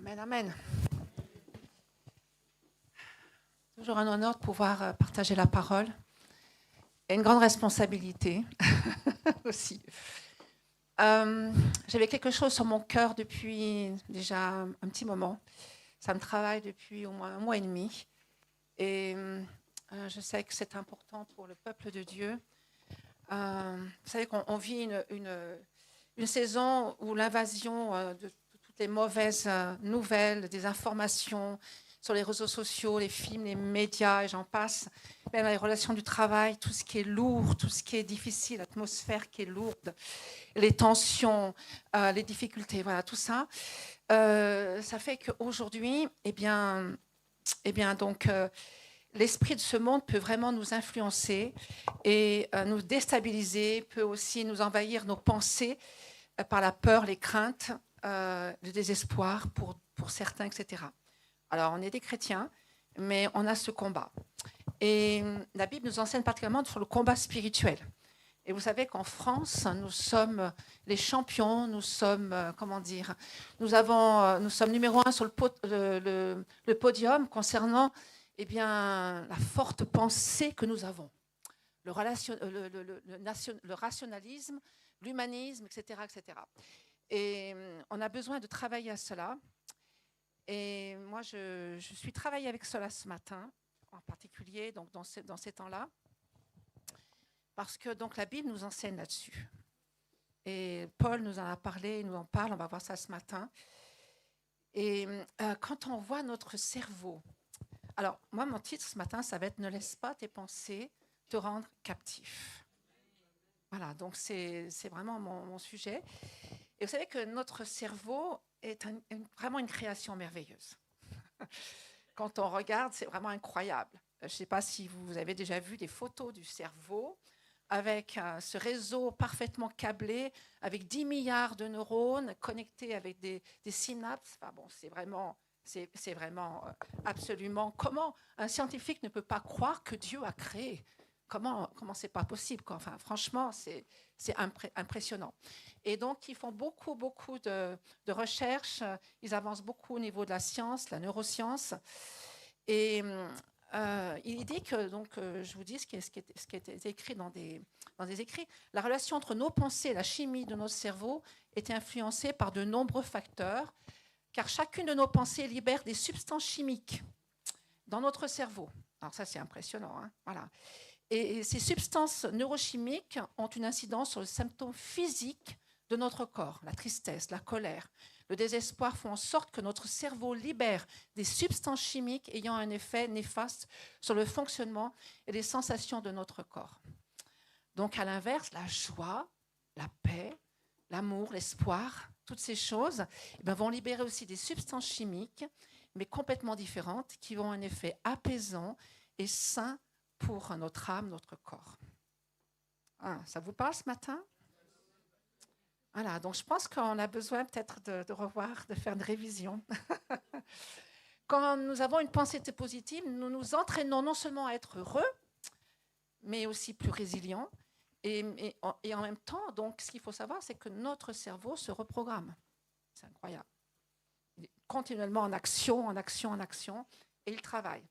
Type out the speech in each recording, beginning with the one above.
Amen, amen. Toujours un honneur de pouvoir partager la parole et une grande responsabilité aussi. J'avais quelque chose sur mon cœur depuis déjà un petit moment. Ça me travaille depuis au moins un mois et demi. Et je sais que c'est important pour le peuple de Dieu. Vous savez qu'on vit une saison où l'invasion de toutes les mauvaises nouvelles, des informations sur les réseaux sociaux, les films, les médias, et j'en passe, même les relations du travail, tout ce qui est lourd, tout ce qui est difficile, l'atmosphère qui est lourde, les tensions, les difficultés, voilà, tout ça. Ça fait qu'aujourd'hui, donc, l'esprit de ce monde peut vraiment nous influencer et nous déstabiliser, peut aussi nous envahir nos pensées par la peur, les craintes, le désespoir pour certains, etc. Alors, on est des chrétiens, mais on a ce combat. Et la Bible nous enseigne particulièrement sur le combat spirituel. Et vous savez qu'en France, nous sommes les champions, nous sommes, nous sommes numéro 1 sur le podium concernant la forte pensée que nous avons. Le rationalisme, l'humanisme, etc., etc. Et on a besoin de travailler à cela. Et moi, je suis travaillée avec cela ce matin, en particulier donc dans ces temps-là, parce que donc, la Bible nous enseigne là-dessus. Et Paul nous en a parlé, il nous en parle, on va voir ça ce matin. Et quand on voit notre cerveau, alors moi, mon titre ce matin, ça va être « Ne laisse pas tes pensées te rendre captif ». Voilà, donc c'est vraiment mon sujet. Et vous savez que notre cerveau est vraiment une création merveilleuse. Quand on regarde, c'est vraiment incroyable. Je ne sais pas si vous avez déjà vu des photos du cerveau avec ce réseau parfaitement câblé, avec 10 milliards de neurones connectés avec des synapses. Enfin bon, c'est vraiment absolument... Comment un scientifique ne peut pas croire que Dieu a créé ? Comment c'est pas possible, quoi. Enfin, franchement, c'est impressionnant. Et donc, ils font beaucoup de recherches. Ils avancent beaucoup au niveau de la science, la neuroscience. Et il dit que, donc, je vous dis ce qui est écrit dans des écrits, la relation entre nos pensées et la chimie de notre cerveau est influencée par de nombreux facteurs, car chacune de nos pensées libère des substances chimiques dans notre cerveau. Alors ça, c'est impressionnant, hein, voilà. Et ces substances neurochimiques ont une incidence sur les symptômes physiques de notre corps. La tristesse, la colère, le désespoir font en sorte que notre cerveau libère des substances chimiques ayant un effet néfaste sur le fonctionnement et les sensations de notre corps. Donc, à l'inverse, la joie, la paix, l'amour, l'espoir, toutes ces choses vont libérer aussi des substances chimiques, mais complètement différentes, qui ont un effet apaisant et sain pour notre âme, notre corps. Ah, ça vous parle ce matin ? Voilà, donc je pense qu'on a besoin peut-être de revoir, de faire une révision. Quand nous avons une pensée positive, nous nous entraînons non seulement à être heureux, mais aussi plus résilients. Et en même temps, donc, ce qu'il faut savoir, c'est que notre cerveau se reprogramme. C'est incroyable. Il est continuellement en action, et il travaille.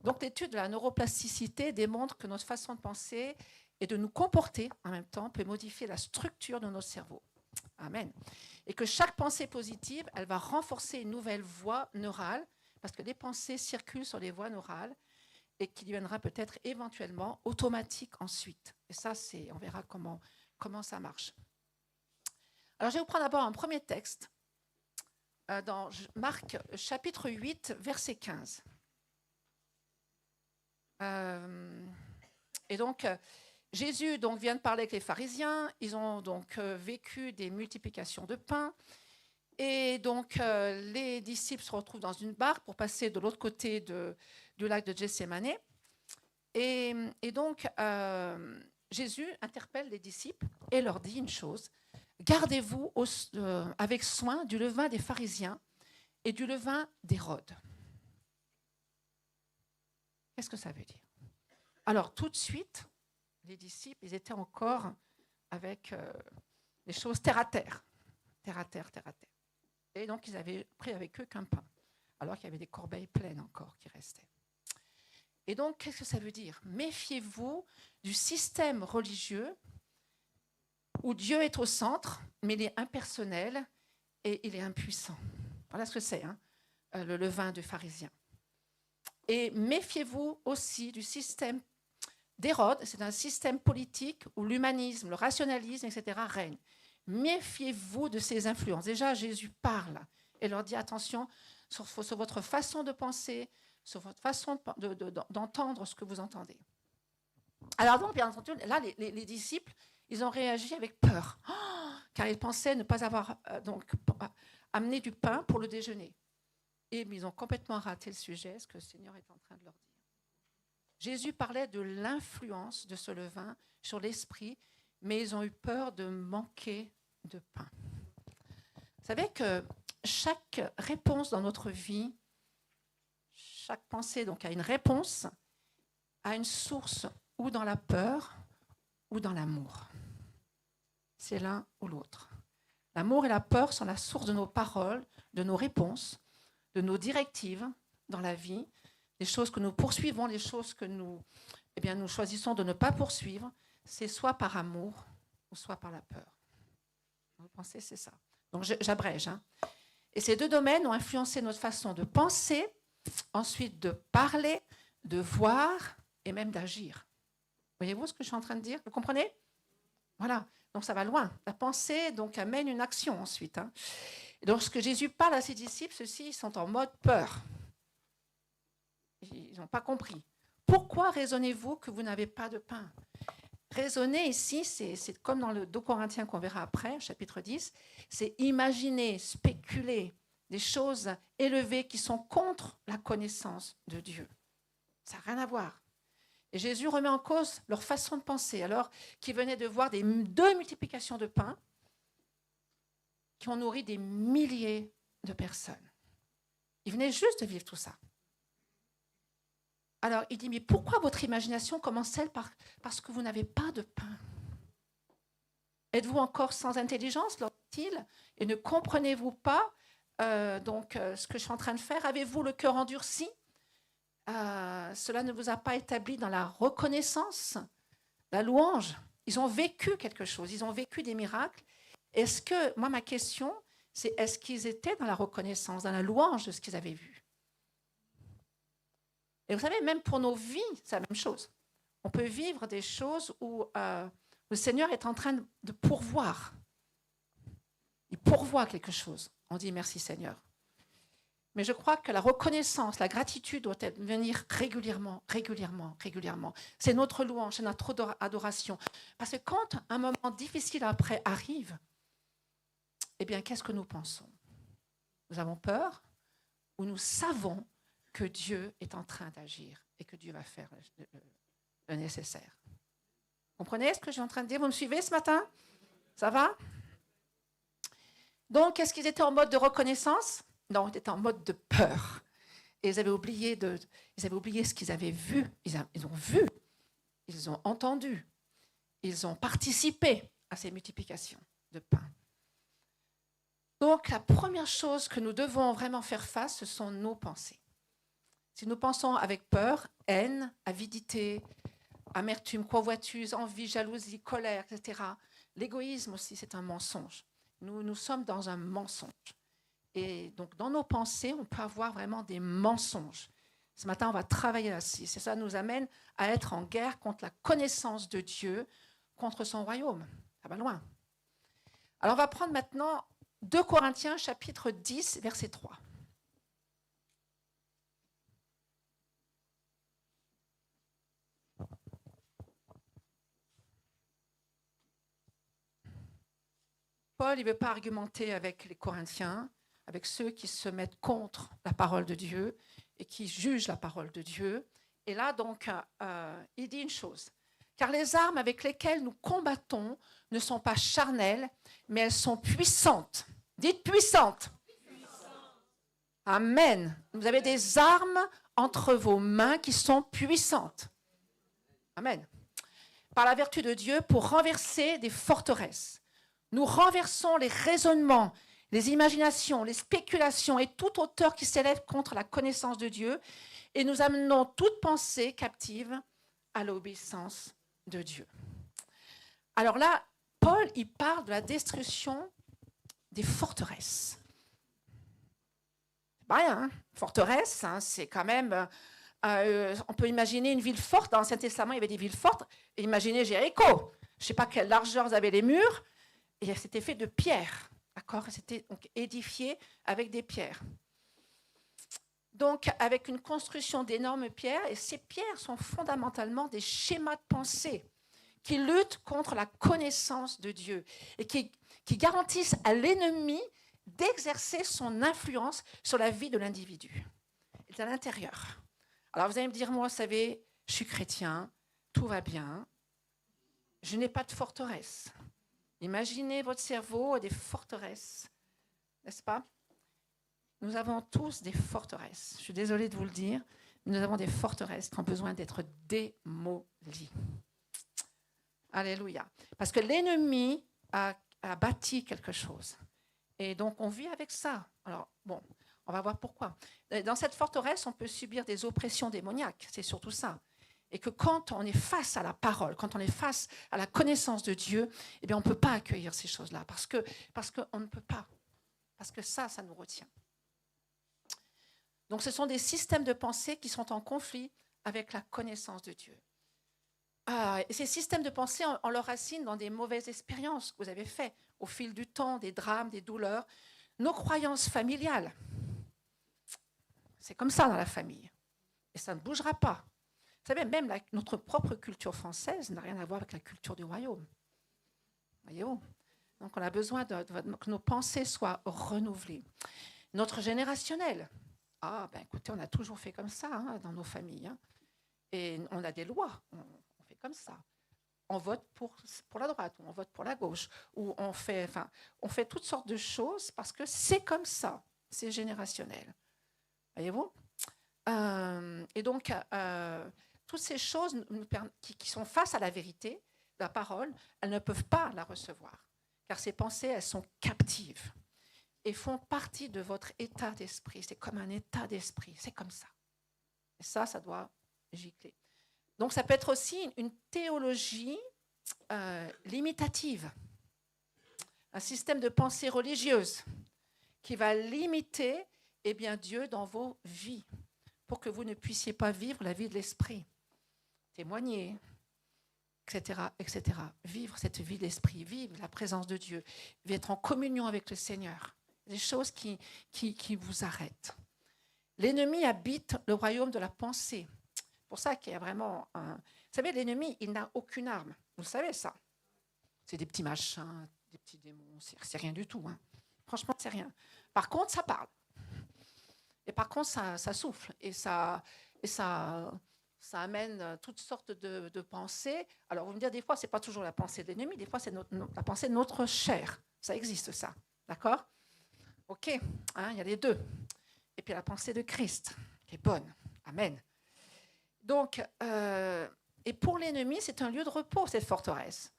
Donc, l'étude de la neuroplasticité démontre que notre façon de penser et de nous comporter en même temps peut modifier la structure de notre cerveau. Amen. Et que chaque pensée positive, elle va renforcer une nouvelle voie neurale, parce que les pensées circulent sur les voies neurales et qui deviendra peut-être éventuellement automatique ensuite. Et ça, on verra comment ça marche. Alors, je vais vous prendre d'abord un premier texte dans Marc chapitre 8, verset 15. Et donc, Jésus vient de parler avec les pharisiens. Ils ont donc vécu des multiplications de pain. Et donc, les disciples se retrouvent dans une barque pour passer de l'autre côté du lac de Gethsémane. Et donc, Jésus interpelle les disciples et leur dit une chose. Gardez-vous avec soin du levain des pharisiens et du levain d'Hérode. Qu'est-ce que ça veut dire ? Alors, tout de suite, les disciples, ils étaient encore avec les choses terre à terre. Terre à terre. Et donc, ils avaient pris avec eux qu'un pain, alors qu'il y avait des corbeilles pleines encore qui restaient. Et donc, qu'est-ce que ça veut dire? Méfiez-vous du système religieux où Dieu est au centre, mais il est impersonnel et il est impuissant. Voilà ce que c'est, hein, le levain de pharisien. Et méfiez-vous aussi du système d'Hérode, c'est un système politique où l'humanisme, le rationalisme, etc. règne. Méfiez-vous de ces influences. Déjà, Jésus parle et leur dit attention sur votre façon de penser, sur votre façon d'entendre ce que vous entendez. Alors donc, bien entendu, là, les disciples, ils ont réagi avec peur, car ils pensaient ne pas avoir amené du pain pour le déjeuner. Et ils ont complètement raté le sujet, ce que le Seigneur est en train de leur dire. Jésus parlait de l'influence de ce levain sur l'esprit, mais ils ont eu peur de manquer de pain. Vous savez que chaque réponse dans notre vie, chaque pensée donc a une réponse, a une source ou dans la peur ou dans l'amour. C'est l'un ou l'autre. L'amour et la peur sont la source de nos paroles, de nos réponses, de nos directives dans la vie, les choses que nous poursuivons, les choses que nous choisissons de ne pas poursuivre, c'est soit par amour ou soit par la peur. Vous pensez, c'est ça. Donc j'abrège. Hein. Et ces deux domaines ont influencé notre façon de penser, ensuite de parler, de voir et même d'agir. Voyez-vous ce que je suis en train de dire? Vous comprenez? Voilà. Donc ça va loin. La pensée donc amène une action ensuite. Hein. Et donc lorsque Jésus parle à ses disciples, ceux-ci sont en mode peur. Ils n'ont pas compris. Pourquoi raisonnez-vous que vous n'avez pas de pain? Raisonner ici, c'est comme dans le 2 Corinthiens qu'on verra après, chapitre 10, c'est imaginer, spéculer des choses élevées qui sont contre la connaissance de Dieu. Ça n'a rien à voir. Et Jésus remet en cause leur façon de penser, alors qu'ils venaient de voir deux multiplications de pain qui ont nourri des milliers de personnes. Ils venaient juste de vivre tout ça. Alors, il dit, mais pourquoi votre imagination commence-t-elle parce que vous n'avez pas de pain? Êtes-vous encore sans intelligence, leur dit-il, et ne comprenez-vous pas ce que je suis en train de faire? Avez-vous le cœur endurci? Cela ne vous a pas établi dans la reconnaissance, la louange. Ils ont vécu quelque chose, ils ont vécu des miracles. Est-ce que, moi, ma question, c'est est-ce qu'ils étaient dans la reconnaissance, dans la louange de ce qu'ils avaient vu? Et vous savez, même pour nos vies, c'est la même chose. On peut vivre des choses où le Seigneur est en train de pourvoir. Il pourvoit quelque chose. On dit merci Seigneur. Mais je crois que la reconnaissance, la gratitude doit venir régulièrement. C'est notre louange, c'est notre adoration. Parce que quand un moment difficile après arrive, eh bien, qu'est-ce que nous pensons? Nous avons peur ou nous savons que Dieu est en train d'agir et que Dieu va faire le nécessaire. Vous comprenez ce que je suis en train de dire? Vous me suivez ce matin? Ça va? Donc, est-ce qu'ils étaient en mode de reconnaissance? Non, ils étaient en mode de peur. Et ils avaient oublié ce qu'ils avaient vu. Ils ont vu, ils ont entendu, ils ont participé à ces multiplications de pain. Donc, la première chose que nous devons vraiment faire face, ce sont nos pensées. Si nous pensons avec peur, haine, avidité, amertume, convoitise, envie, jalousie, colère, etc., l'égoïsme aussi, c'est un mensonge. Nous sommes dans un mensonge. Et donc, dans nos pensées, on peut avoir vraiment des mensonges. Ce matin, on va travailler là-dessus. Ça nous amène à être en guerre contre la connaissance de Dieu, contre son royaume. Ça va loin. Alors, on va prendre maintenant 2 Corinthiens, chapitre 10, verset 3. Paul, il ne veut pas argumenter avec les Corinthiens, avec ceux qui se mettent contre la parole de Dieu et qui jugent la parole de Dieu. Et là, donc, il dit une chose. Car les armes avec lesquelles nous combattons ne sont pas charnelles, mais elles sont puissantes. Dites puissantes. Amen. Vous avez des armes entre vos mains qui sont puissantes. Amen. Par la vertu de Dieu pour renverser des forteresses. Nous renversons les raisonnements, les imaginations, les spéculations et toute hauteur qui s'élève contre la connaissance de Dieu, et nous amenons toute pensée captive à l'obéissance de Dieu. Alors là, Paul, il parle de la destruction des forteresses. C'est pas rien, hein. Forteresse, hein, c'est quand même... on peut imaginer une ville forte. Dans l'Ancien Testament, il y avait des villes fortes. Et imaginez Jéricho. Je ne sais pas quelle largeur avaient les murs. Et c'était fait de pierres. D'accord ? C'était donc édifié avec des pierres. Donc, avec une construction d'énormes pierres. Et ces pierres sont fondamentalement des schémas de pensée qui luttent contre la connaissance de Dieu et qui garantissent à l'ennemi d'exercer son influence sur la vie de l'individu. C'est à l'intérieur. Alors vous allez me dire, moi, vous savez, je suis chrétien, tout va bien, je n'ai pas de forteresse. Imaginez votre cerveau a des forteresses, n'est-ce pas ? Nous avons tous des forteresses. Je suis désolée de vous le dire, nous avons des forteresses qui ont besoin d'être démolies. Alléluia. Parce que l'ennemi a bâti quelque chose. Et donc, on vit avec ça. Alors, bon, on va voir pourquoi. Dans cette forteresse, on peut subir des oppressions démoniaques. C'est surtout ça. Et que quand on est face à la parole, quand on est face à la connaissance de Dieu, eh bien, on ne peut pas accueillir ces choses-là. Parce qu'on ne peut pas. Parce que ça nous retient. Donc, ce sont des systèmes de pensée qui sont en conflit avec la connaissance de Dieu. Et ces systèmes de pensée, on leur racine dans des mauvaises expériences que vous avez faites au fil du temps, des drames, des douleurs. Nos croyances familiales, c'est comme ça dans la famille. Et ça ne bougera pas. Vous savez, même notre propre culture française n'a rien à voir avec la culture du royaume. Voyez-vous ? Donc on a besoin que nos pensées soient renouvelées. Notre générationnel, écoutez, on a toujours fait comme ça dans nos familles. Et on a des lois, on fait comme ça. On vote pour la droite, ou on vote pour la gauche, ou on fait toutes sortes de choses parce que c'est comme ça, c'est générationnel. Voyez-vous ? Et donc, toutes ces choses qui sont face à la vérité, la parole, elles ne peuvent pas la recevoir, car ces pensées, elles sont captives et font partie de votre état d'esprit. C'est comme un état d'esprit, c'est comme ça. Et ça doit gicler. Donc, ça peut être aussi une théologie limitative, un système de pensée religieuse qui va limiter Dieu dans vos vies pour que vous ne puissiez pas vivre la vie de l'esprit, témoigner, etc., etc. Vivre cette vie de l'esprit, vivre la présence de Dieu, être en communion avec le Seigneur. Des choses qui vous arrêtent. L'ennemi habite le royaume de la pensée. C'est pour ça qu'il y a vraiment un... Vous savez, l'ennemi, il n'a aucune arme. Vous le savez, ça. C'est des petits machins, des petits démons. C'est rien du tout. Franchement, c'est rien. Par contre, ça parle. Et par contre, ça souffle. Et ça amène toutes sortes de pensées. Alors, vous me direz, des fois, ce n'est pas toujours la pensée de l'ennemi. Des fois, c'est la pensée de notre chair. Ça existe, ça. D'accord ? OK. Il y a les deux. Et puis la pensée de Christ, qui est bonne. Amen. Donc, et pour l'ennemi, c'est un lieu de repos, cette forteresse.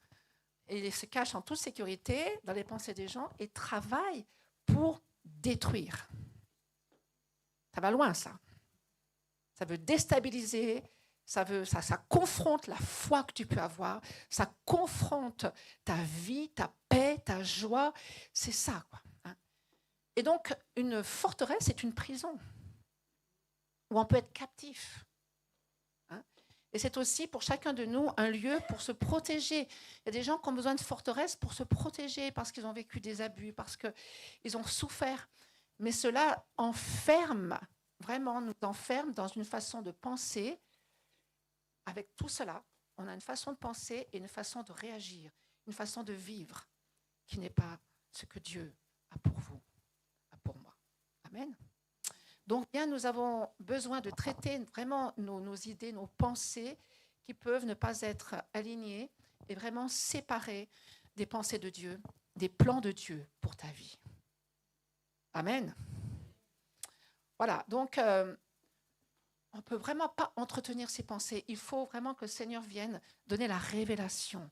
Et il se cache en toute sécurité dans les pensées des gens et travaille pour détruire. Ça va loin, ça. Ça veut déstabiliser, ça confronte la foi que tu peux avoir, ça confronte ta vie, ta paix, ta joie. C'est ça, quoi. Et donc, une forteresse, c'est une prison où on peut être captif. Et c'est aussi pour chacun de nous un lieu pour se protéger. Il y a des gens qui ont besoin de forteresses pour se protéger parce qu'ils ont vécu des abus, parce qu'ils ont souffert. Mais cela enferme, vraiment nous enferme dans une façon de penser. Avec tout cela, on a une façon de penser et une façon de réagir, une façon de vivre qui n'est pas ce que Dieu a pour vous, a pour moi. Amen. Donc, bien, nous avons besoin de traiter vraiment nos idées, nos pensées qui peuvent ne pas être alignées et vraiment séparées des pensées de Dieu, des plans de Dieu pour ta vie. Amen. Voilà, donc on ne peut vraiment pas entretenir ces pensées. Il faut vraiment que le Seigneur vienne donner la révélation.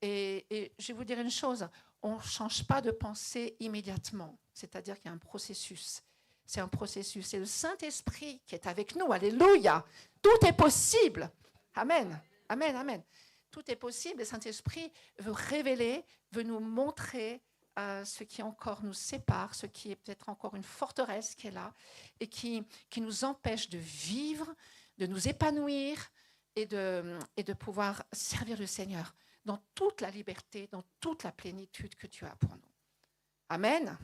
Et je vais vous dire une chose, on ne change pas de pensée immédiatement. c'est-à-dire qu'il y a un processus. C'est un processus. C'est le Saint-Esprit qui est avec nous. Alléluia. Tout est possible. Amen. Amen, amen. Tout est possible. Le Saint-Esprit veut révéler, veut nous montrer ce qui encore nous sépare, ce qui est peut-être encore une forteresse qui est là et qui nous empêche de vivre, de nous épanouir et de pouvoir servir le Seigneur dans toute la liberté, dans toute la plénitude que tu as pour nous. Amen.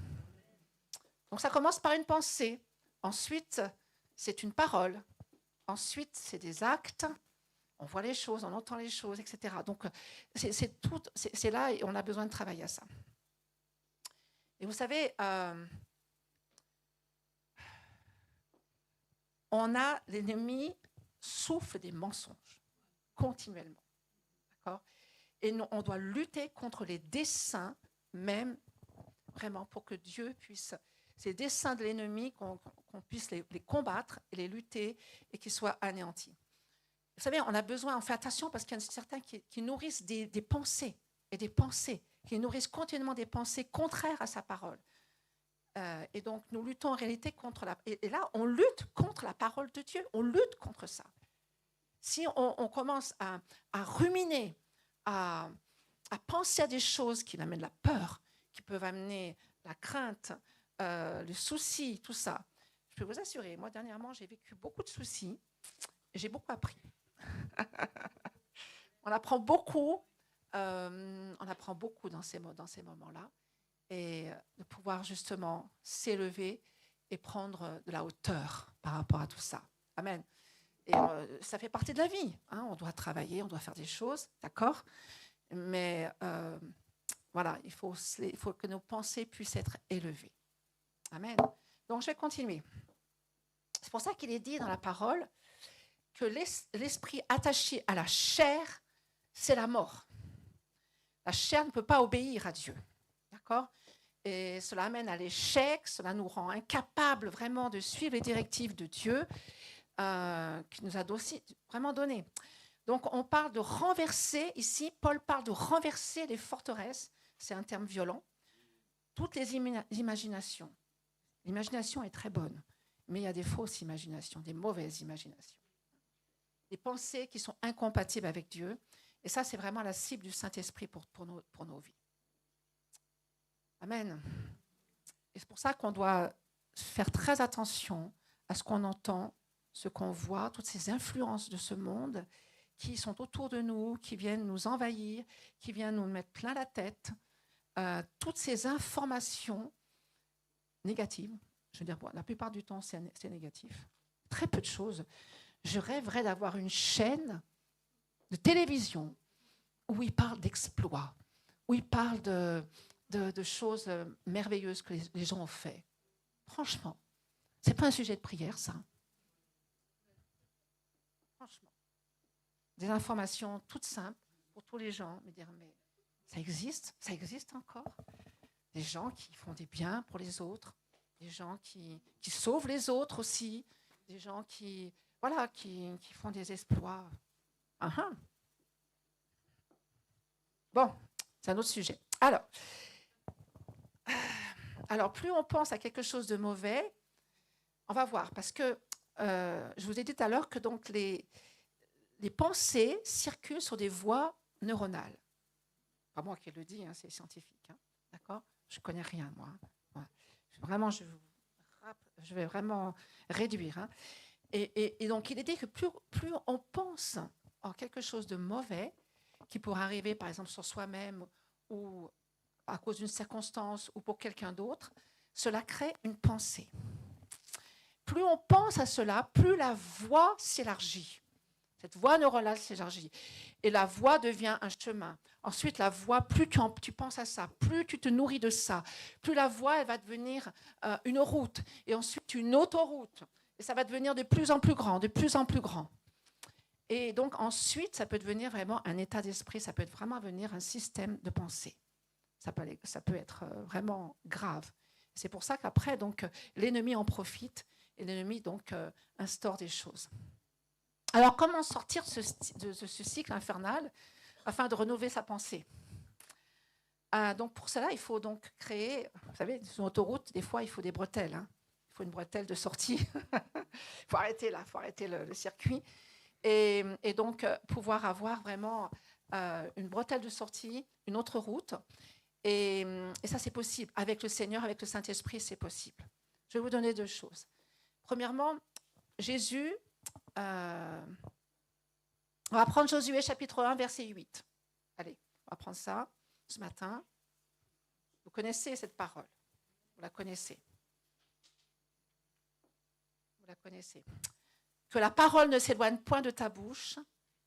Donc ça commence par une pensée. Ensuite, c'est une parole. Ensuite, c'est des actes. On voit les choses, on entend les choses, etc. Donc c'est là et on a besoin de travailler à ça. Et vous savez, l'ennemi souffle des mensonges continuellement. D'accord ? Et on doit lutter contre les desseins, même vraiment pour que Dieu puisse, ces desseins de l'ennemi, qu'on puisse les combattre et les lutter et qu'ils soient anéantis. Vous savez, on a besoin, on fait attention parce qu'il y en a certains qui nourrissent des pensées et des pensées, qui nourrissent continuellement des pensées contraires à sa parole. Et donc, nous luttons en réalité contre et là, on lutte contre la parole de Dieu, on lutte contre ça. Si on commence à ruminer, à penser à des choses qui amènent la peur, qui peuvent amener la crainte, le souci, tout ça, je peux vous assurer, moi, dernièrement, j'ai vécu beaucoup de soucis et j'ai beaucoup appris. On apprend beaucoup dans ces moments-là, et de pouvoir justement s'élever et prendre de la hauteur par rapport à tout ça. Amen. Et ça fait partie de la vie. Hein. On doit travailler, on doit faire des choses, d'accord ? Mais voilà, il faut que nos pensées puissent être élevées. Amen. Donc, je vais continuer. C'est pour ça qu'il est dit dans la parole que l'esprit attaché à la chair, c'est la mort. La chair ne peut pas obéir à Dieu. D'accord ? Et cela amène à l'échec, cela nous rend incapables vraiment de suivre les directives de Dieu qui nous a vraiment données. Donc, on parle de renverser, ici, Paul parle de renverser les forteresses, c'est un terme violent, toutes les imaginations. L'imagination est très bonne, mais il y a des fausses imaginations, des mauvaises imaginations. Des pensées qui sont incompatibles avec Dieu. Et ça, c'est vraiment la cible du Saint-Esprit pour nos vies. Amen. Et c'est pour ça qu'on doit faire très attention à ce qu'on entend, ce qu'on voit, toutes ces influences de ce monde qui sont autour de nous, qui viennent nous envahir, qui viennent nous mettre plein la tête. Toutes ces informations négatives, je veux dire, la plupart du temps, c'est négatif. Très peu de choses. Je rêverais d'avoir une chaîne de télévision où ils parlent d'exploits, où ils parlent de choses merveilleuses que les gens ont fait. Franchement, ce n'est pas un sujet de prière, ça. Franchement. Des informations toutes simples pour tous les gens, me dire, mais ça existe encore. Des gens qui font des biens pour les autres, des gens qui sauvent les autres aussi, des gens qui font des exploits. Bon, c'est un autre sujet. Alors, plus on pense à quelque chose de mauvais, on va voir, parce que je vous ai dit tout à l'heure que donc les pensées circulent sur des voies neuronales. Pas moi qui le dis, hein, c'est scientifique. Hein, d'accord ? Je ne connais rien, moi. Ouais. Vraiment, je vais vraiment réduire. Hein. Et donc, il est dit que plus on pense en quelque chose de mauvais, qui pourrait arriver, par exemple, sur soi-même ou à cause d'une circonstance ou pour quelqu'un d'autre, cela crée une pensée. Plus on pense à cela, plus la voie s'élargit. Cette voie neuronale s'élargit. Et la voie devient un chemin. Ensuite, la voie, plus tu penses à ça, plus tu te nourris de ça, plus la voie, elle va devenir une route. Et ensuite, une autoroute. Et ça va devenir de plus en plus grand, de plus en plus grand. Et donc, ensuite, ça peut devenir vraiment un état d'esprit, ça peut vraiment devenir un système de pensée. Ça peut être vraiment grave. C'est pour ça qu'après, donc, l'ennemi en profite et l'ennemi donc instaure des choses. Alors, comment sortir de ce cycle infernal afin de renouveler sa pensée ? Donc pour cela, il faut donc créer, vous savez, sur une autoroute, des fois, il faut des bretelles. Hein. Il faut une bretelle de sortie. Il faut arrêter là, il faut arrêter le circuit. Et donc, pouvoir avoir vraiment une bretelle de sortie, une autre route. Et ça, c'est possible. Avec le Seigneur, avec le Saint-Esprit, c'est possible. Je vais vous donner 2 choses. Premièrement, Jésus, on va prendre Josué chapitre 1, verset 8. Allez, on va prendre ça ce matin. Vous connaissez cette parole. Vous la connaissez. Vous la connaissez. Que la parole ne s'éloigne point de ta bouche.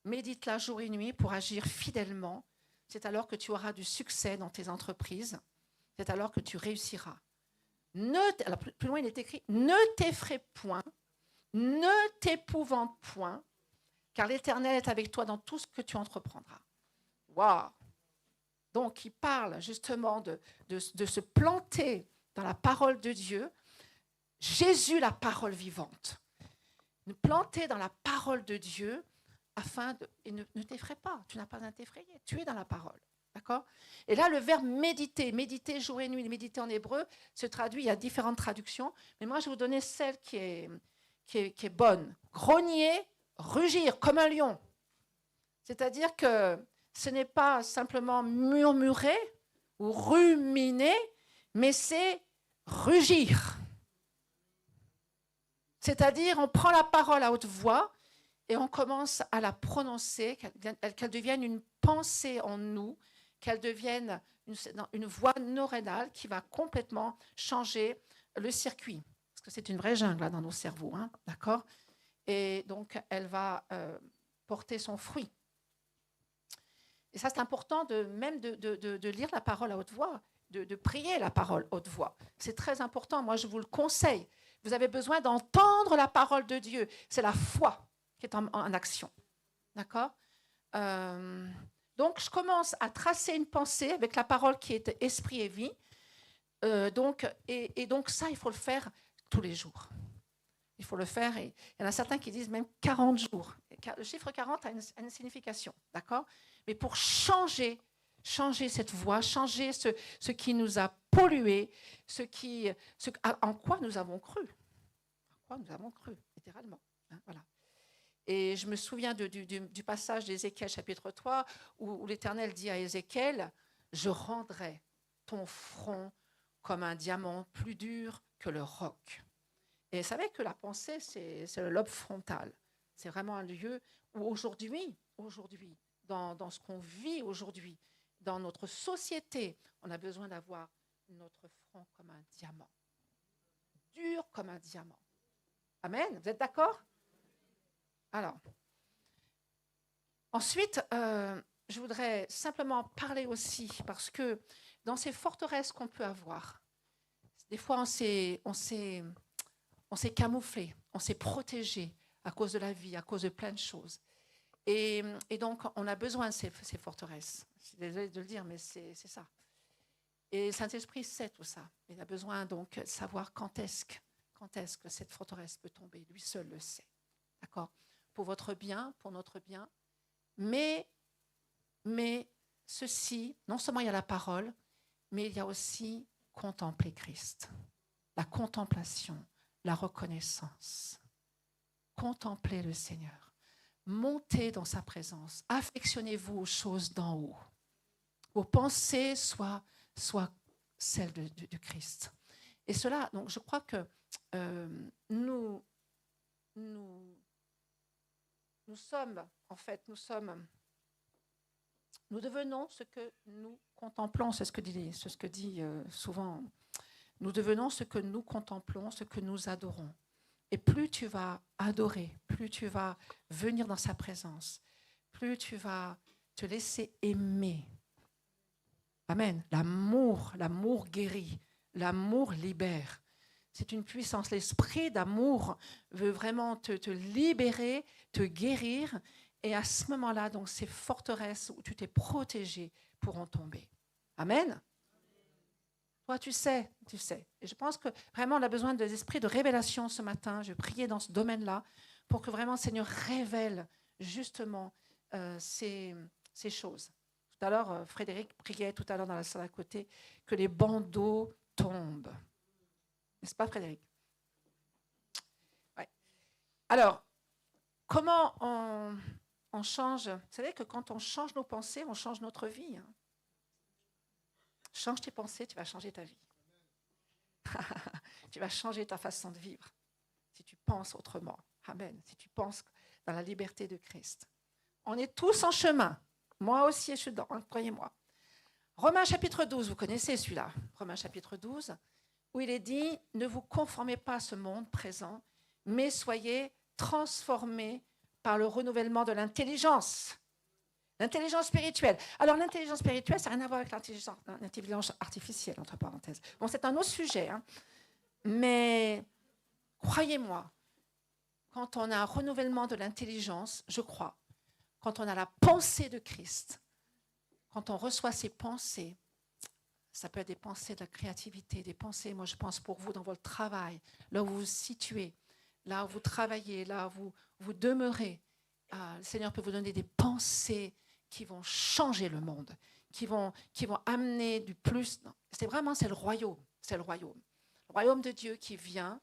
Médite-la jour et nuit pour agir fidèlement. C'est alors que tu auras du succès dans tes entreprises. C'est alors que tu réussiras. Alors plus loin, il est écrit « Ne t'effraie point, ne t'épouvante point, car l'Éternel est avec toi dans tout ce que tu entreprendras. » Waouh! Donc, il parle justement de se planter dans la parole de Dieu. Jésus, la parole vivante. Nous planter dans la parole de Dieu afin de... Et ne t'effraie pas, tu n'as pas à t'effrayer, tu es dans la parole. D'accord ? Et là, le verbe méditer, méditer jour et nuit, méditer en hébreu, se traduit, il y a différentes traductions, mais moi, je vais vous donner celle qui est bonne. Grogner, rugir comme un lion. C'est-à-dire que ce n'est pas simplement murmurer ou ruminer, mais c'est rugir. C'est-à-dire, on prend la parole à haute voix et on commence à la prononcer, qu'elle devienne une pensée en nous, qu'elle devienne une voix neuronale qui va complètement changer le circuit. Parce que c'est une vraie jungle là, dans nos cerveaux, hein, d'accord ? Et donc, elle va porter son fruit. Et ça, c'est important même de lire la parole à haute voix, de prier la parole à haute voix. C'est très important, moi je vous le conseille. Vous avez besoin d'entendre la parole de Dieu. C'est la foi qui est en action. D'accord ? Donc, je commence à tracer une pensée avec la parole qui est esprit et vie. Donc ça, il faut le faire tous les jours. Il faut le faire. Et il y en a certains qui disent même 40 jours. Le chiffre 40 a une signification. D'accord ? Mais pour changer cette voie, changer ce qui nous a pollués, en quoi nous avons cru. En quoi nous avons cru, littéralement. Hein, voilà. Et je me souviens du passage d'Ézéchiel chapitre 3 où l'Éternel dit à Ézéchiel, « Je rendrai ton front comme un diamant plus dur que le roc. » Et vous savez que la pensée, c'est le lobe frontal. C'est vraiment un lieu où aujourd'hui, dans ce qu'on vit aujourd'hui, dans notre société, on a besoin d'avoir notre front comme un diamant. Dur comme un diamant. Amen. Vous êtes d'accord ? Alors, ensuite, je voudrais simplement parler aussi, parce que dans ces forteresses qu'on peut avoir, des fois on s'est camouflé, on s'est protégé à cause de la vie, à cause de plein de choses. Et donc, on a besoin de ces forteresses. Je suis désolée de le dire, mais c'est ça. Et le Saint-Esprit sait tout ça. Il a besoin donc de savoir quand est-ce que cette forteresse peut tomber. Lui seul le sait. D'accord ? Pour votre bien, pour notre bien. Mais ceci, non seulement il y a la parole, mais il y a aussi contempler Christ. La contemplation, la reconnaissance. Contempler le Seigneur. Montez dans sa présence. Affectionnez-vous aux choses d'en haut. Vos pensées soient celles de Christ. Et cela, donc je crois que nous devenons ce que nous contemplons, c'est ce que dit souvent, nous devenons ce que nous contemplons, ce que nous adorons. Et plus tu vas adorer, plus tu vas venir dans sa présence, plus tu vas te laisser aimer. Amen. L'amour guérit, l'amour libère. C'est une puissance. L'esprit d'amour veut vraiment te libérer, te guérir. Et à ce moment-là, donc, ces forteresses où tu t'es protégé pourront tomber. Amen. Toi, tu sais. Et je pense que vraiment, on a besoin de l'esprit de révélation ce matin. Je vais prier dans ce domaine-là pour que vraiment le Seigneur révèle justement ces choses. Tout à l'heure, Frédéric priait tout à l'heure dans la salle à côté que les bandeaux tombent. N'est-ce pas, Frédéric? Ouais. Alors, comment on change? Vous savez que quand on change nos pensées, on change notre vie. Hein. Change tes pensées, tu vas changer ta vie. Tu vas changer ta façon de vivre si tu penses autrement. Amen. Si tu penses dans la liberté de Christ. On est tous en chemin. Moi aussi, je suis dedans, hein, croyez-moi. Romains chapitre 12, vous connaissez celui-là. Romains chapitre 12, où il est dit, ne vous conformez pas à ce monde présent, mais soyez transformés par le renouvellement de l'intelligence. L'intelligence spirituelle. Alors, l'intelligence spirituelle, ça n'a rien à voir avec l'intelligence artificielle, entre parenthèses. Bon, c'est un autre sujet, hein. Mais croyez-moi, quand on a un renouvellement de l'intelligence, je crois, quand on a la pensée de Christ, quand on reçoit ces pensées, ça peut être des pensées de la créativité, des pensées, moi je pense pour vous dans votre travail, là où vous vous situez, là où vous travaillez, là où vous demeurez. Le Seigneur peut vous donner des pensées qui vont changer le monde, qui vont amener du plus. Non, c'est le royaume, c'est le royaume. Le royaume de Dieu qui vient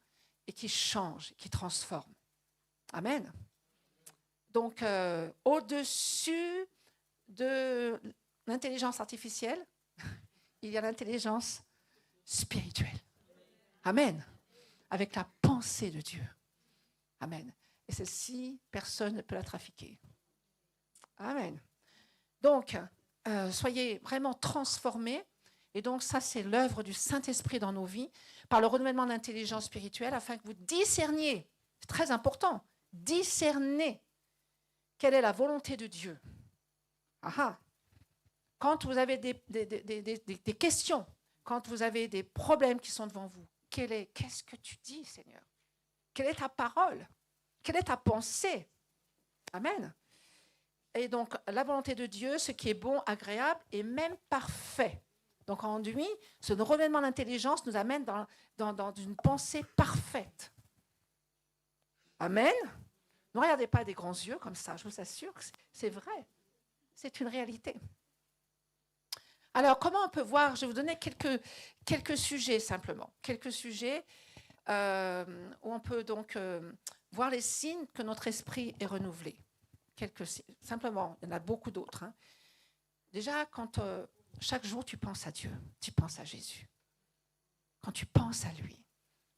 et qui change, qui transforme. Amen. Donc, au-dessus de l'intelligence artificielle, il y a l'intelligence spirituelle. Amen. Avec la pensée de Dieu. Amen. Et celle-ci, personne ne peut la trafiquer. Amen. Donc, soyez vraiment transformés. Et donc, ça, c'est l'œuvre du Saint-Esprit dans nos vies, par le renouvellement de l'intelligence spirituelle, afin que vous discerniez, c'est très important, discerner quelle est la volonté de Dieu. Aha. Quand vous avez des questions, quand vous avez des problèmes qui sont devant vous, qu'est-ce que tu dis, Seigneur? Quelle est ta parole? Quelle est ta pensée? Amen. Et donc, la volonté de Dieu, ce qui est bon, agréable et même parfait. Donc, en lui, ce renouvellement d'intelligence nous amène dans une pensée parfaite. Amen. Ne regardez pas des grands yeux comme ça, je vous assure que c'est vrai. C'est une réalité. Alors, comment on peut voir? Je vais vous donner quelques sujets simplement. Quelques sujets où on peut donc voir les signes que notre esprit est renouvelé. Simplement, il y en a beaucoup d'autres. Hein. Déjà, quand chaque jour tu penses à Dieu, tu penses à Jésus. Quand tu penses à lui,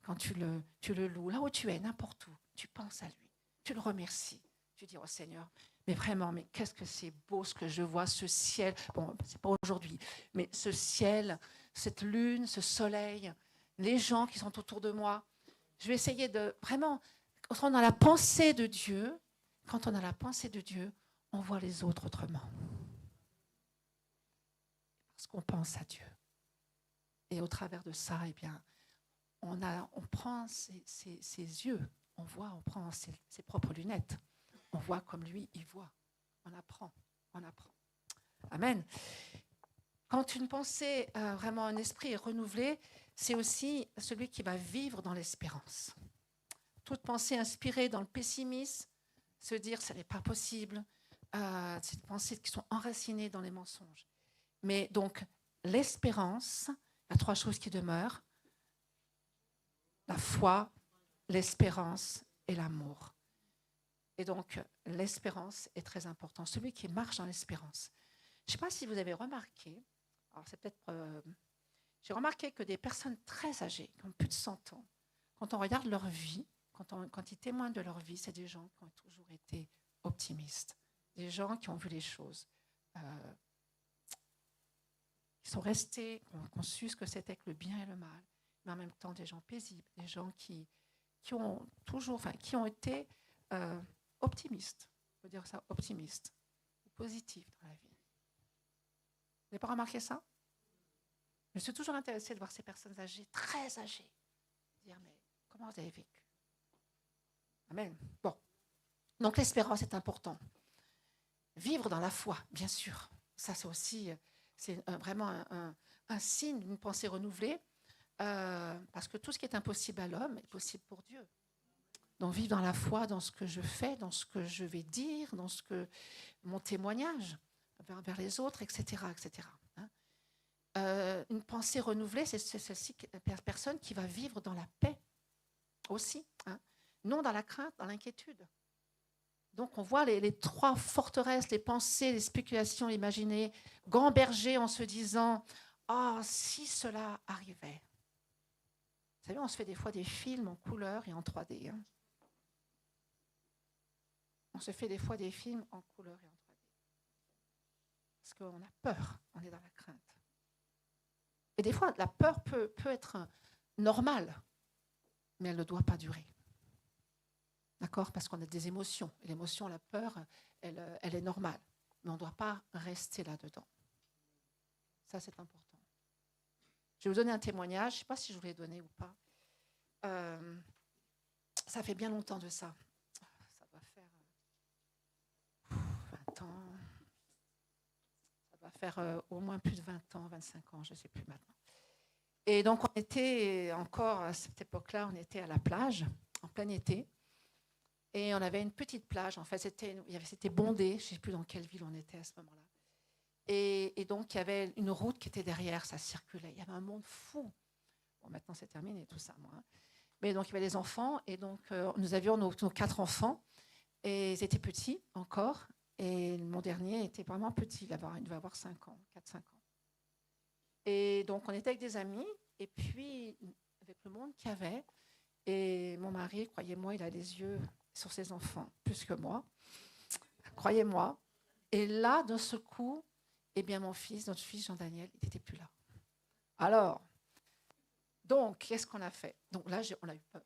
quand tu le loues, là où tu es, n'importe où, tu penses à lui, tu le remercies. Tu dis, oh Seigneur, mais vraiment, mais qu'est-ce que c'est beau ce que je vois, ce ciel. Bon, c'est pas aujourd'hui, mais ce ciel, cette lune, ce soleil, les gens qui sont autour de moi. Je vais essayer de vraiment, quand on a la pensée de Dieu, on voit les autres autrement. Parce qu'on pense à Dieu. Et au travers de ça, eh bien, on prend ses yeux, on prend ses propres lunettes. On voit comme lui, il voit. On apprend. Amen. Quand une pensée, vraiment un esprit est renouvelé, c'est aussi celui qui va vivre dans l'espérance. Toute pensée inspirée dans le pessimisme, se dire ce n'est pas possible, c'est des pensées qui sont enracinées dans les mensonges. Mais donc, l'espérance, il y a 3 choses qui demeurent, la foi, l'espérance et l'amour. Et donc, l'espérance est très importante. Celui qui marche dans l'espérance. Je ne sais pas si vous avez remarqué, alors c'est peut-être, j'ai remarqué que des personnes très âgées, qui ont plus de 100 ans, quand on regarde leur vie, quand ils témoignent de leur vie, c'est des gens qui ont toujours été optimistes, des gens qui ont vu les choses, qui sont restés, qui ont su ce que c'était que le bien et le mal, mais en même temps des gens paisibles, des gens qui ont toujours, qui ont été optimistes, on peut dire ça, optimistes, positifs dans la vie. Vous n'avez pas remarqué ça? Je suis toujours intéressée de voir ces personnes âgées, très âgées, dire mais comment vous avez vécu? Amen. Bon. Donc l'espérance est important. Vivre dans la foi, bien sûr. Ça, c'est aussi vraiment un signe d'une pensée renouvelée, parce que tout ce qui est impossible à l'homme est possible pour Dieu. Donc vivre dans la foi, dans ce que je fais, dans ce que je vais dire, dans mon témoignage. vers les autres, etc. etc. Hein. Une pensée renouvelée, c'est celle-ci, la personne qui va vivre dans la paix aussi, hein. Non dans la crainte, dans l'inquiétude. Donc on voit les trois forteresses, les pensées, les spéculations imaginées, gamberger en se disant « Ah, si cela arrivait ». Vous savez, on se fait des fois des films en couleur et en 3D. Hein. On se fait des fois des films en couleur et en 3D. Parce qu'on a peur, on est dans la crainte. Et des fois, la peur peut être normale, mais elle ne doit pas durer. D'accord? Parce qu'on a des émotions. Et l'émotion, la peur, elle est normale. Mais on ne doit pas rester là-dedans. Ça, c'est important. Je vais vous donner un témoignage. Je ne sais pas si je vous l'ai donné ou pas. Ça fait bien longtemps de ça. Ça doit faire 20 ans. Ça doit faire au moins plus de 20 ans, 25 ans, je ne sais plus maintenant. Et donc, on était encore, à cette époque-là, on était à la plage, en plein été. Et on avait une petite plage. En fait, c'était bondé. Je ne sais plus dans quelle ville on était à ce moment-là. Et donc, il y avait une route qui était derrière. Ça circulait. Il y avait un monde fou. Bon, maintenant, c'est terminé tout ça, moi. Mais donc, il y avait les enfants. Et donc, nous avions nos 4 enfants. Et ils étaient petits encore. Et mon dernier était vraiment petit. Il devait avoir 5 ans, 4-5 ans. Et donc, on était avec des amis. Et puis, avec le monde qu'il y avait. Et mon mari, croyez-moi, il a les yeux sur ses enfants, plus que moi. Croyez-moi. Et là, d'un seul coup, eh bien, notre fils Jean-Daniel, il n'était plus là. Alors, donc, qu'est-ce qu'on a fait? Donc là, on a eu peur.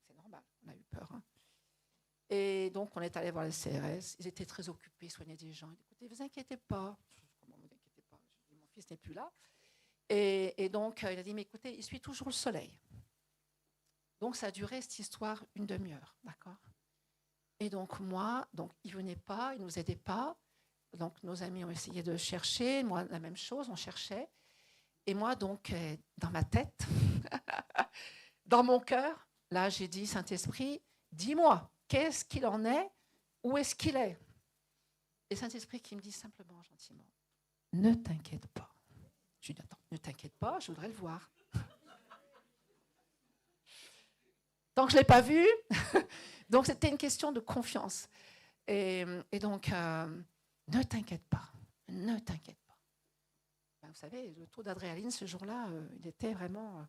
C'est normal, on a eu peur. Hein. Et donc, on est allé voir les CRS. Ils étaient très occupés, soignaient des gens. Écoutez, ne vous inquiétez pas. Comment vous inquiétez pas? Je dis, mon fils n'est plus là. Et donc, il a dit, mais écoutez, il suit toujours le soleil. Donc, ça a duré, cette histoire, une demi-heure. D'accord? Et donc, moi, il ne venait pas, il ne nous aidait pas. Donc, nos amis ont essayé de chercher. Moi, la même chose, on cherchait. Et moi, donc, dans ma tête, dans mon cœur, là, j'ai dit, Saint-Esprit, dis-moi, qu'est-ce qu'il en est? Où est-ce qu'il est? Et Saint-Esprit qui me dit simplement, gentiment, ne t'inquiète pas. Je lui dis, attends, ne t'inquiète pas, je voudrais le voir. Tant que je ne l'ai pas vu, donc c'était une question de confiance. Et donc, ne t'inquiète pas, ne t'inquiète pas. Ben, vous savez, le taux d'adrénaline ce jour-là, il était vraiment...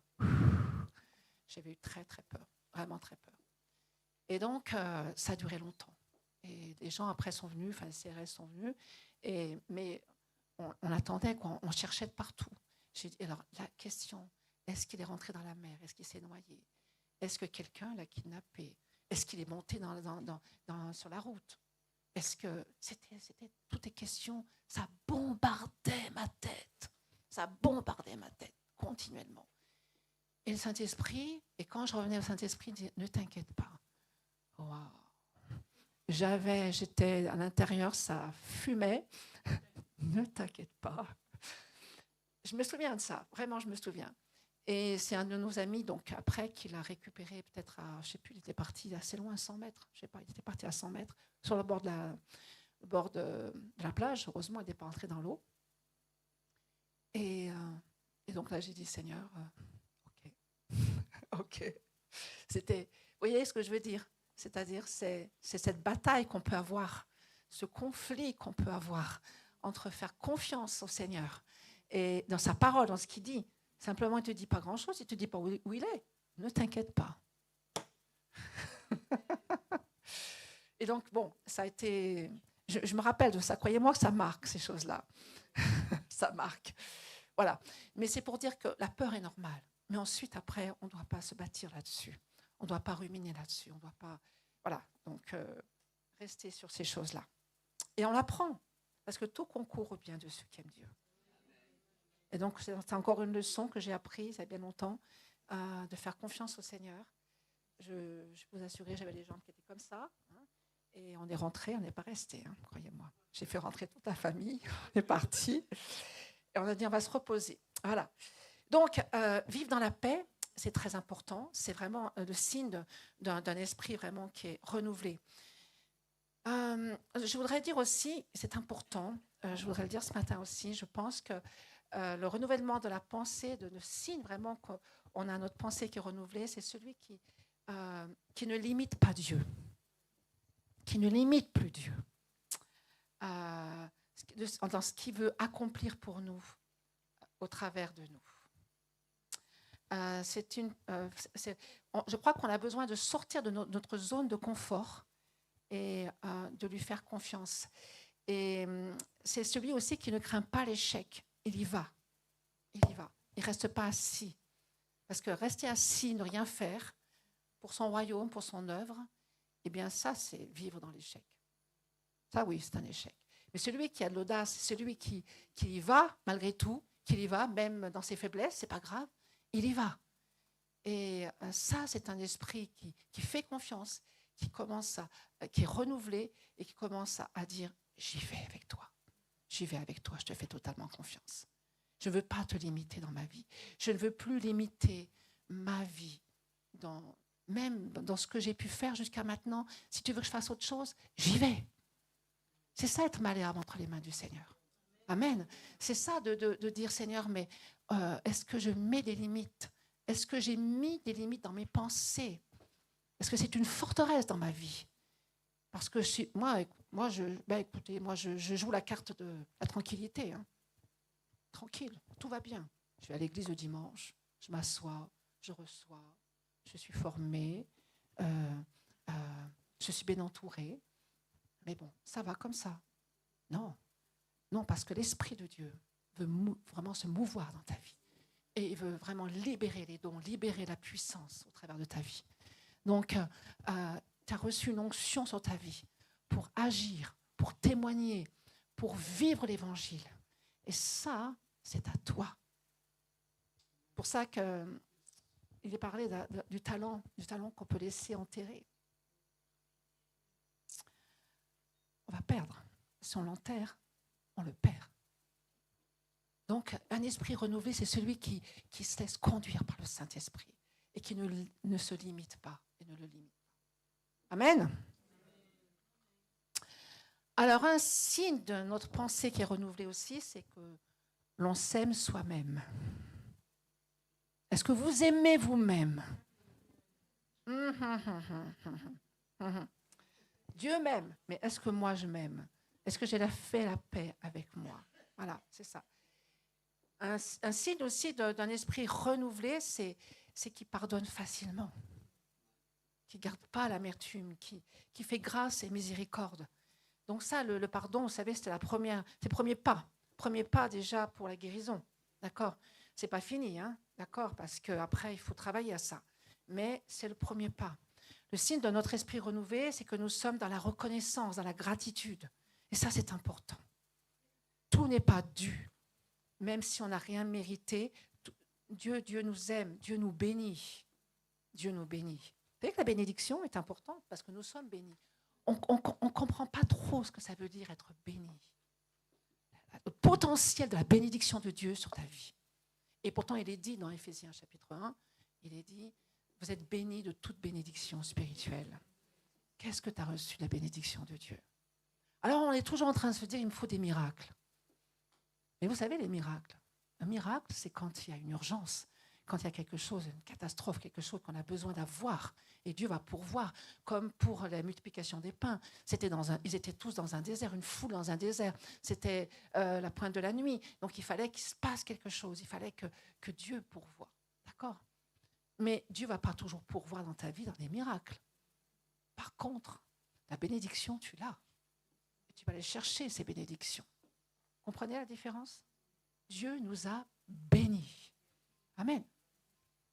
j'avais eu très, très peur, vraiment très peur. Et donc, ça a duré longtemps. Et les gens après sont venus, enfin les CRS sont venus, mais on attendait, quoi, on cherchait de partout. J'ai dit, alors, la question, est-ce qu'il est rentré dans la mer? Est-ce qu'il s'est noyé? Est-ce que quelqu'un l'a kidnappé? Est-ce qu'il est monté sur la route? Est-ce que c'était toutes les questions, ça bombardait ma tête. Ça bombardait ma tête continuellement. Et le Saint-Esprit, et quand je revenais au Saint-Esprit, il disait, ne t'inquiète pas. Waouh. J'étais à l'intérieur, ça fumait. Ne t'inquiète pas. Je me souviens de ça, vraiment, je me souviens. Et c'est un de nos amis, donc après, qui l'a récupéré peut-être à, je ne sais plus, il était parti assez loin, 100 mètres, je ne sais pas, il était parti à 100 mètres, sur le bord de la plage. Heureusement, il n'est pas entré dans l'eau. Et donc là, j'ai dit, Seigneur, ok, ok. C'était, vous voyez ce que je veux dire? C'est-à-dire, c'est cette bataille qu'on peut avoir, ce conflit qu'on peut avoir entre faire confiance au Seigneur et dans sa parole, dans ce qu'il dit. Simplement, il ne te dit pas grand-chose, il ne te dit pas où il est. Ne t'inquiète pas. Et donc, bon, ça a été... Je me rappelle de ça. Croyez-moi que ça marque, ces choses-là. Ça marque. Voilà. Mais c'est pour dire que la peur est normale. Mais ensuite, après, on ne doit pas se bâtir là-dessus. On ne doit pas ruminer là-dessus. On ne doit pas... Voilà. Donc, rester sur ces choses-là. Et on l'apprend. Parce que tout concourt au bien de ceux qui aiment Dieu. Et donc, c'est encore une leçon que j'ai apprise il y a bien longtemps, de faire confiance au Seigneur. Je peux vous assurer, j'avais des jambes qui étaient comme ça. Hein, et on est rentré, on n'est pas resté, hein, croyez-moi. J'ai fait rentrer toute la famille, on est parti. Et on a dit, on va se reposer. Voilà. Donc, vivre dans la paix, c'est très important. C'est vraiment le signe d'un esprit vraiment qui est renouvelé. Je voudrais dire aussi, c'est important, je voudrais le dire ce matin aussi, je pense que le renouvellement de la pensée, de le signe vraiment qu'on a notre pensée qui est renouvelée, c'est celui qui ne limite pas Dieu, qui ne limite plus Dieu dans ce qu'il veut accomplir pour nous au travers de nous. Je crois qu'on a besoin de sortir de notre zone de confort et de lui faire confiance. Et c'est celui aussi qui ne craint pas l'échec. Il y va. Il y va. Il ne reste pas assis. Parce que rester assis, ne rien faire pour son royaume, pour son œuvre, eh bien ça, c'est vivre dans l'échec. Ça, oui, c'est un échec. Mais celui qui a de l'audace, celui qui y va, malgré tout, qui y va, même dans ses faiblesses, c'est pas grave, il y va. Et ça, c'est un esprit qui fait confiance, qui est renouvelé et qui commence à dire « j'y vais avec toi, je te fais totalement confiance. Je ne veux pas te limiter dans ma vie. Je ne veux plus limiter ma vie, même dans ce que j'ai pu faire jusqu'à maintenant. Si tu veux que je fasse autre chose, j'y vais. » C'est ça être malléable entre les mains du Seigneur. Amen. C'est ça de dire « Seigneur, mais est-ce que je mets des limites ? Est-ce que j'ai mis des limites dans mes pensées ? Est-ce que c'est une forteresse dans ma vie ? Parce que je joue la carte de la tranquillité. Hein. Tranquille, tout va bien. Je vais à l'église le dimanche, je m'assois, je reçois, je suis formée, je suis bien entourée. Mais bon, ça va comme ça. Non, parce que l'Esprit de Dieu veut vraiment se mouvoir dans ta vie. Et il veut vraiment libérer les dons, libérer la puissance au travers de ta vie. Donc, tu as reçu une onction sur ta vie pour agir, pour témoigner, pour vivre l'Évangile. Et ça, c'est à toi. C'est pour ça qu'il est parlé du talent qu'on peut laisser enterrer. On va perdre. Si on l'enterre, on le perd. Donc, un esprit renouvelé, c'est celui qui se laisse conduire par le Saint-Esprit et qui ne se limite pas et ne le limite pas. Amen. Alors, un signe de notre pensée qui est renouvelée aussi, c'est que l'on s'aime soi-même. Est-ce que vous aimez vous-même ? Dieu m'aime, mais est-ce que moi je m'aime ? Est-ce que j'ai fait la paix avec moi ? Voilà, c'est ça. Un signe aussi d'un esprit renouvelé, c'est qu'il pardonne facilement, qui ne garde pas l'amertume, qui fait grâce et miséricorde. Donc ça, le pardon, vous savez, c'est le premier pas. Premier pas déjà pour la guérison, d'accord ? C'est pas fini, hein, d'accord ? Parce qu'après, il faut travailler à ça. Mais c'est le premier pas. Le signe de notre esprit renouvelé, c'est que nous sommes dans la reconnaissance, dans la gratitude. Et ça, c'est important. Tout n'est pas dû. Même si on n'a rien mérité, Dieu nous aime, Dieu nous bénit. Dieu nous bénit. Vous savez que la bénédiction est importante parce que nous sommes bénis. On ne comprend pas trop ce que ça veut dire être béni. Le potentiel de la bénédiction de Dieu sur ta vie. Et pourtant, il est dit dans Éphésiens chapitre 1, il est dit, vous êtes bénis de toute bénédiction spirituelle. Qu'est-ce que tu as reçu de la bénédiction de Dieu ? Alors, on est toujours en train de se dire, il me faut des miracles. Mais vous savez, les miracles, un miracle, c'est quand il y a une urgence, quand il y a quelque chose, une catastrophe, quelque chose qu'on a besoin d'avoir. Et Dieu va pourvoir, comme pour la multiplication des pains. Ils étaient tous dans un désert, une foule dans un désert. C'était la pointe de la nuit. Donc, il fallait qu'il se passe quelque chose. Il fallait que Dieu pourvoie. D'accord ? Mais Dieu ne va pas toujours pourvoir dans ta vie dans des miracles. Par contre, la bénédiction, tu l'as. Et tu vas aller chercher ces bénédictions. Comprenez la différence ? Dieu nous a bénis. Amen.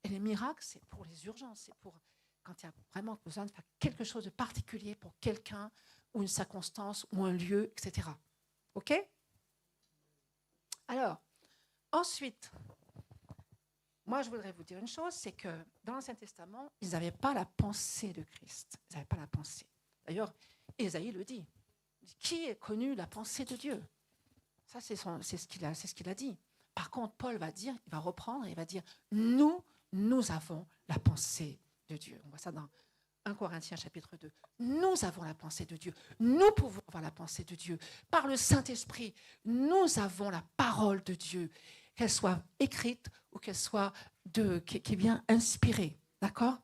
Et les miracles, c'est pour les urgences, c'est pour quand il y a vraiment besoin de faire quelque chose de particulier pour quelqu'un, ou une circonstance, ou un lieu, etc. OK ? Alors, ensuite, moi, je voudrais vous dire une chose, c'est que dans l'Ancien Testament, ils n'avaient pas la pensée de Christ. Ils n'avaient pas la pensée. D'ailleurs, Ésaïe le dit. Qui a connu la pensée de Dieu ? Ça, c'est ce qu'il a dit. Par contre, Paul va reprendre et il va dire, nous avons la pensée de Dieu. On voit ça dans 1 Corinthiens chapitre 2. Nous avons la pensée de Dieu. Nous pouvons avoir la pensée de Dieu. Par le Saint-Esprit, nous avons la parole de Dieu, qu'elle soit écrite ou qu'elle soit qui est bien inspirée. D'accord ?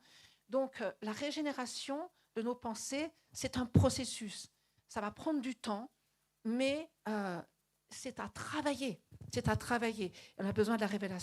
Donc, la régénération de nos pensées, c'est un processus. Ça va prendre du temps, mais c'est à travailler. C'est à travailler. On a besoin de la révélation.